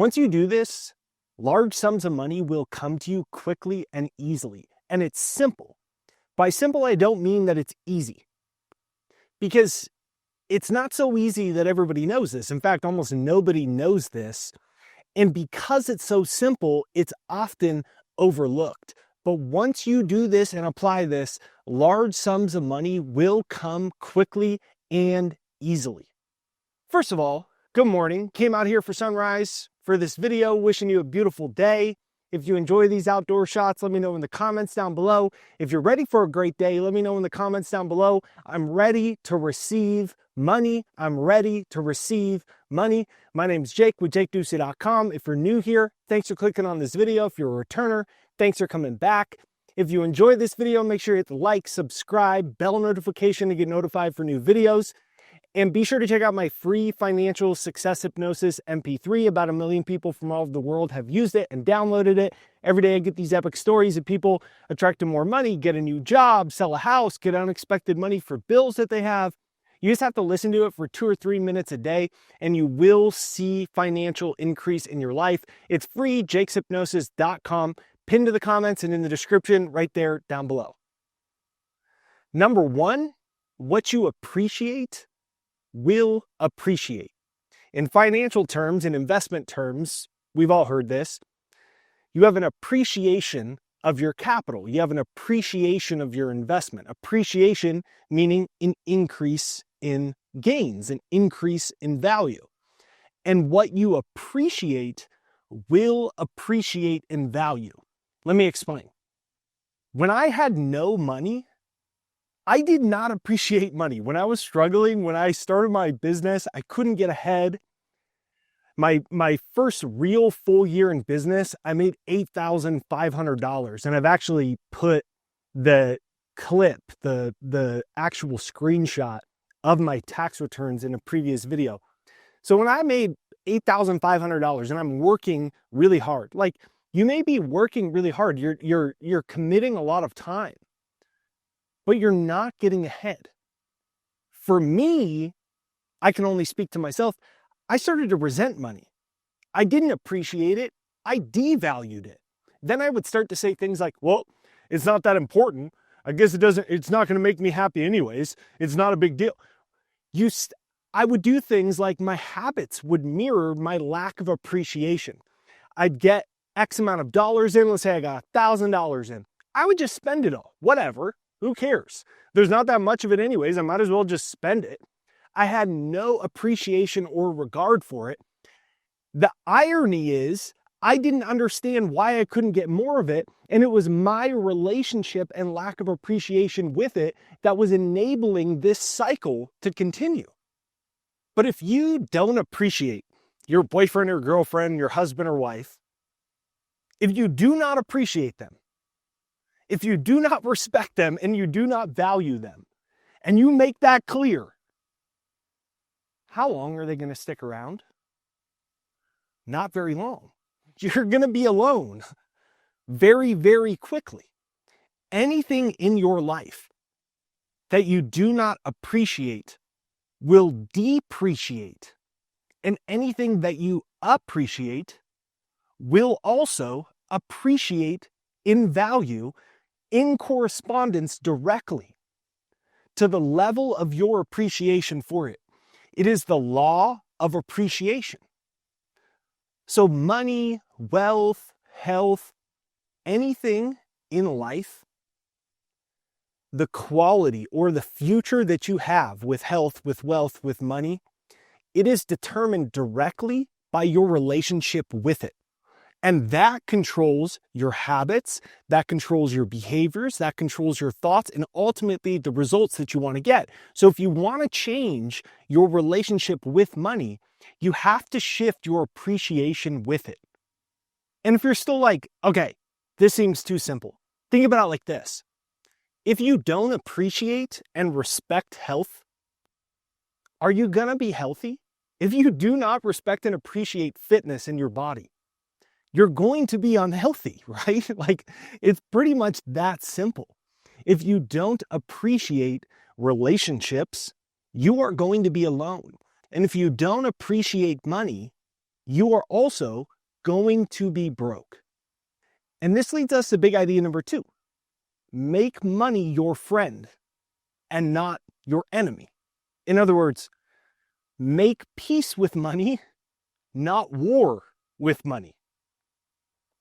Once you do this, large sums of money will come to you quickly and easily. And it's simple. By simple, I don't mean that it's easy. Because it's not so easy that everybody knows this. In fact, almost nobody knows this. And because it's so simple, it's often overlooked. But once you do this and apply this, large sums of money will come quickly and easily. First of all, good morning. Came out here for sunrise for this video, wishing you a beautiful day. If you enjoy these outdoor shots, let me know in the comments down below. If you're ready for a great day, let me know in the comments down below. I'm ready to receive money. I'm ready to receive money. My name's Jake with JakeDucey.com. If you're new here, thanks for clicking on this video. If you're a returner, thanks for coming back. If you enjoyed this video, make sure you hit the like, subscribe, bell notification to get notified for new videos. And be sure to check out my free financial success hypnosis MP3. About 1 million people from all over the world have used it and downloaded it. Every day I get these epic stories of people attracting more money, get a new job, sell a house, get unexpected money for bills that they have. You just have to listen to it for 2 or 3 minutes a day and you will see financial increase in your life. It's free, jakeshypnosis.com, pinned to the comments and in the description right there down below. Number one, what you appreciate will appreciate. In financial terms, in investment terms, we've all heard this. You have an appreciation of your capital. You have an appreciation of your investment. Appreciation meaning an increase in gains, an increase in value. And what you appreciate will appreciate in value. Let me explain. When I had no money, I did not appreciate money. When I was struggling, when I started my business, I couldn't get ahead. My first real full year in business, I made $8,500. And I've actually put the clip, the actual screenshot of my tax returns in a previous video. So when I made $8,500 and I'm working really hard, like you may be working really hard, you're committing a lot of time, but you're not getting ahead. For me, I can only speak to myself. I started to resent money. I didn't appreciate it. I devalued it. Then I would start to say things like, well, it's not that important. I guess it's not going to make me happy anyways. It's not a big deal. I would do things like my habits would mirror my lack of appreciation. I'd get X amount of dollars in. Let's say I got $1,000 in. I would just spend it all, whatever. Who cares? There's not that much of it anyways. I might as well just spend it. I had no appreciation or regard for it. The irony is I didn't understand why I couldn't get more of it. And it was my relationship and lack of appreciation with it that was enabling this cycle to continue. But if you don't appreciate your boyfriend or girlfriend, your husband or wife, if you do not appreciate them, if you do not respect them and you do not value them, and you make that clear, how long are they going to stick around? Not very long. You're going to be alone very, very quickly. Anything in your life that you do not appreciate will depreciate, and anything that you appreciate will also appreciate in value in correspondence directly to the level of your appreciation for it. It is the law of appreciation. So money, wealth, health, anything in life, the quality or the future that you have with health, with wealth, with money, it is determined directly by your relationship with it. And that controls your habits, that controls your behaviors, that controls your thoughts, and ultimately the results that you want to get. So if you want to change your relationship with money, you have to shift your appreciation with it. And if you're still like, okay, this seems too simple, think about it like this. If you don't appreciate and respect health, are you going to be healthy? If you do not respect and appreciate fitness in your body, you're going to be unhealthy, right? Like, it's pretty much that simple. If you don't appreciate relationships, you are going to be alone. And if you don't appreciate money, you are also going to be broke. And this leads us to big idea number 2. Make money your friend and not your enemy. In other words, make peace with money, not war with money.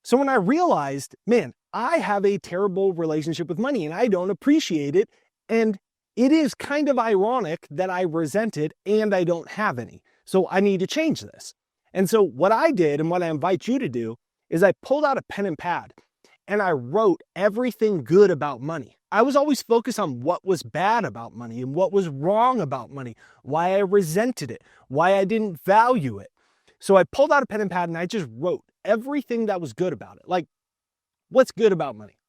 So when I realized, man, I have a terrible relationship with money and I don't appreciate it, and it is kind of ironic that I resent it and I don't have any. So I need to change this. And so what I did, and what I invite you to do, is I pulled out a pen and pad and I wrote everything good about money. I was always focused on what was bad about money and what was wrong about money, why I resented it, why I didn't value it. So I pulled out a pen and pad and I just wrote everything that was good about it. Like, what's good about money?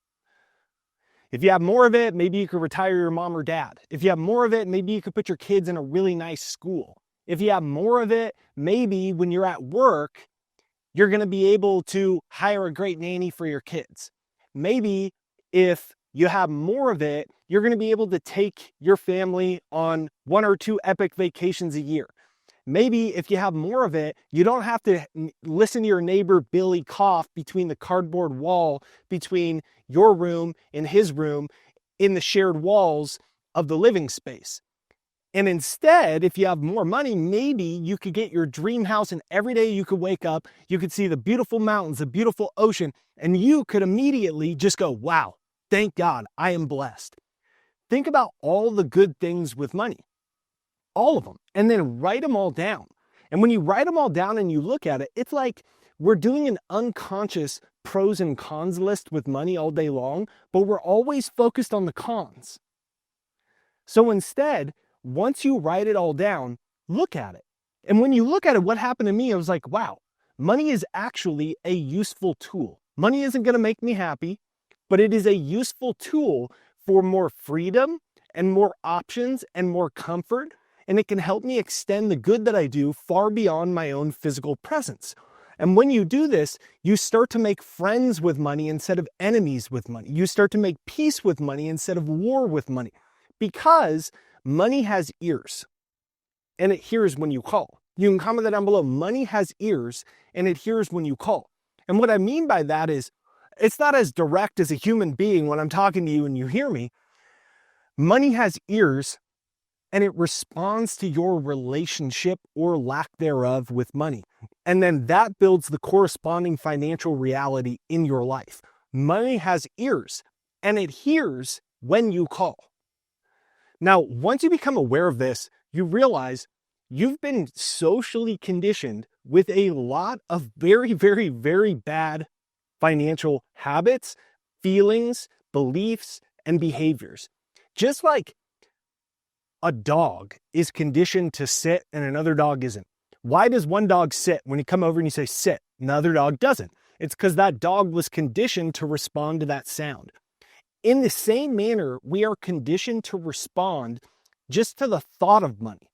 If you have more of it, maybe you could retire your mom or dad. If you have more of it, maybe you could put your kids in a really nice school. If you have more of it, maybe when you're at work, you're going to be able to hire a great nanny for your kids. Maybe if you have more of it, you're going to be able to take your family on 1 or 2 epic vacations a year. Maybe if you have more of it, you don't have to listen to your neighbor Billy cough between the cardboard wall between your room and his room in the shared walls of the living space. And instead, if you have more money, maybe you could get your dream house, and every day you could wake up, you could see the beautiful mountains, the beautiful ocean, and you could immediately just go, wow, thank God, I am blessed. Think about all the good things with money, all of them, and then write them all down. And when you write them all down and you look at it, it's like we're doing an unconscious pros and cons list with money all day long, but we're always focused on the cons. So instead, once you write it all down, look at it. And when you look at it, what happened to me, I was like, wow, money is actually a useful tool. Money isn't going to make me happy, but it is a useful tool for more freedom and more options and more comfort. And it can help me extend the good that I do far beyond my own physical presence. And when you do this, you start to make friends with money instead of enemies with money. You start to make peace with money instead of war with money. Because money has ears, and it hears when you call. You can comment that down below. Money has ears, and it hears when you call. And what I mean by that is, it's not as direct as a human being when I'm talking to you and you hear me. Money has ears, and it responds to your relationship or lack thereof with money. And then that builds the corresponding financial reality in your life. Money has ears, and it hears when you call. Now, once you become aware of this, you realize you've been socially conditioned with a lot of very, very, very bad financial habits, feelings, beliefs, and behaviors. Just like a dog is conditioned to sit and another dog isn't. Why does one dog sit when you come over and you say sit, and the other dog doesn't? It's because that dog was conditioned to respond to that sound. In the same manner, we are conditioned to respond just to the thought of money.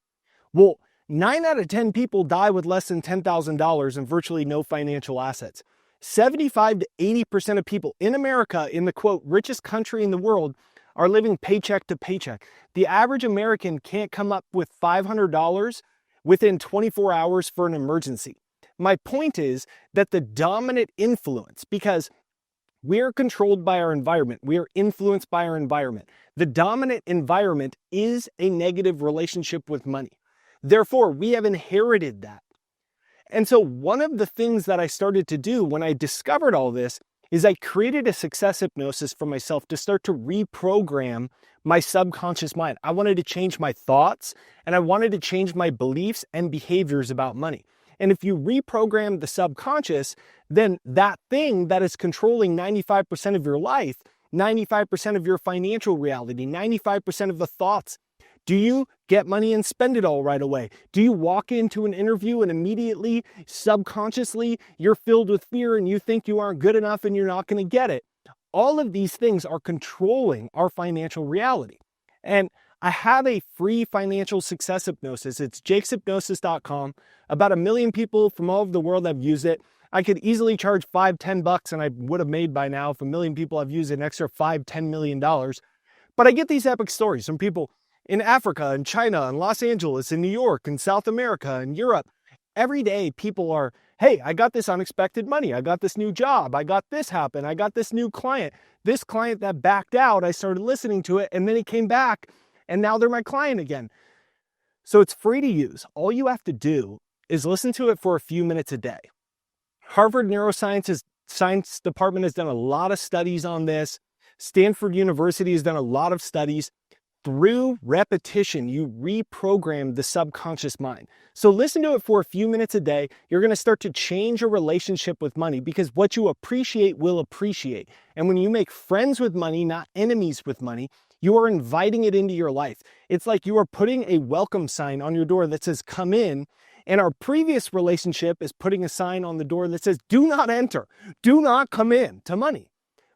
Well, 9 out of 10 people die with less than $10,000 and virtually no financial assets. 75 to 80% of people in America, in the quote, richest country in the world, are living paycheck to paycheck. The average American can't come up with $500 within 24 hours for an emergency. My point is that the dominant influence, because we are controlled by our environment. We are influenced by our environment. The dominant environment is a negative relationship with money. Therefore, we have inherited that. And so one of the things that I started to do when I discovered all this is I created a success hypnosis for myself to start to reprogram my subconscious mind. I wanted to change my thoughts, and I wanted to change my beliefs and behaviors about money. And if you reprogram the subconscious, then that thing that is controlling 95% of your life, 95% of your financial reality, 95% of the thoughts. Do you get money and spend it all right away? Do you walk into an interview and immediately, subconsciously, you're filled with fear and you think you aren't good enough and you're not going to get it? All of these things are controlling our financial reality. And I have a free financial success hypnosis. It's jakeshypnosis.com. About 1 million people from all over the world have used it. I could easily charge $5-10, and I would have made by now, if 1 million people have used an extra $5-10 million. But I get these epic stories from people in Africa and China and Los Angeles and New York and South America and Europe. Every day, people are Hey, I got this unexpected money. I got this new job. I got this happen. I got this new client. This client that backed out, I started listening to it and then he came back and now they're my client again. So it's free to use. All you have to do is listen to it for a few minutes a day. Harvard Science Department has done a lot of studies on this. Stanford University has done a lot of studies. Through repetition, you reprogram the subconscious mind. So listen to it for a few minutes a day. You're going to start to change your relationship with money because what you appreciate will appreciate. And when you make friends with money, not enemies with money, you are inviting it into your life. It's like you are putting a welcome sign on your door that says, come in. And our previous relationship is putting a sign on the door that says, do not enter, do not come in to money.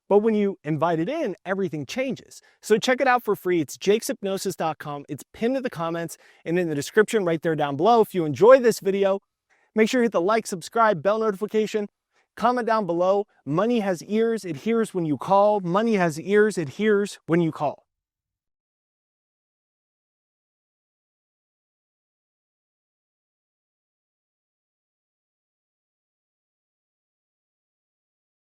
But when you invite it in, everything changes. So check it out for free. It's jakeshypnosis.com. It's pinned to the comments and in the description right there down below. If you enjoy this video, make sure you hit the like, subscribe, bell notification, comment down below. Money has ears. It hears when you call. Money has ears. It hears when you call.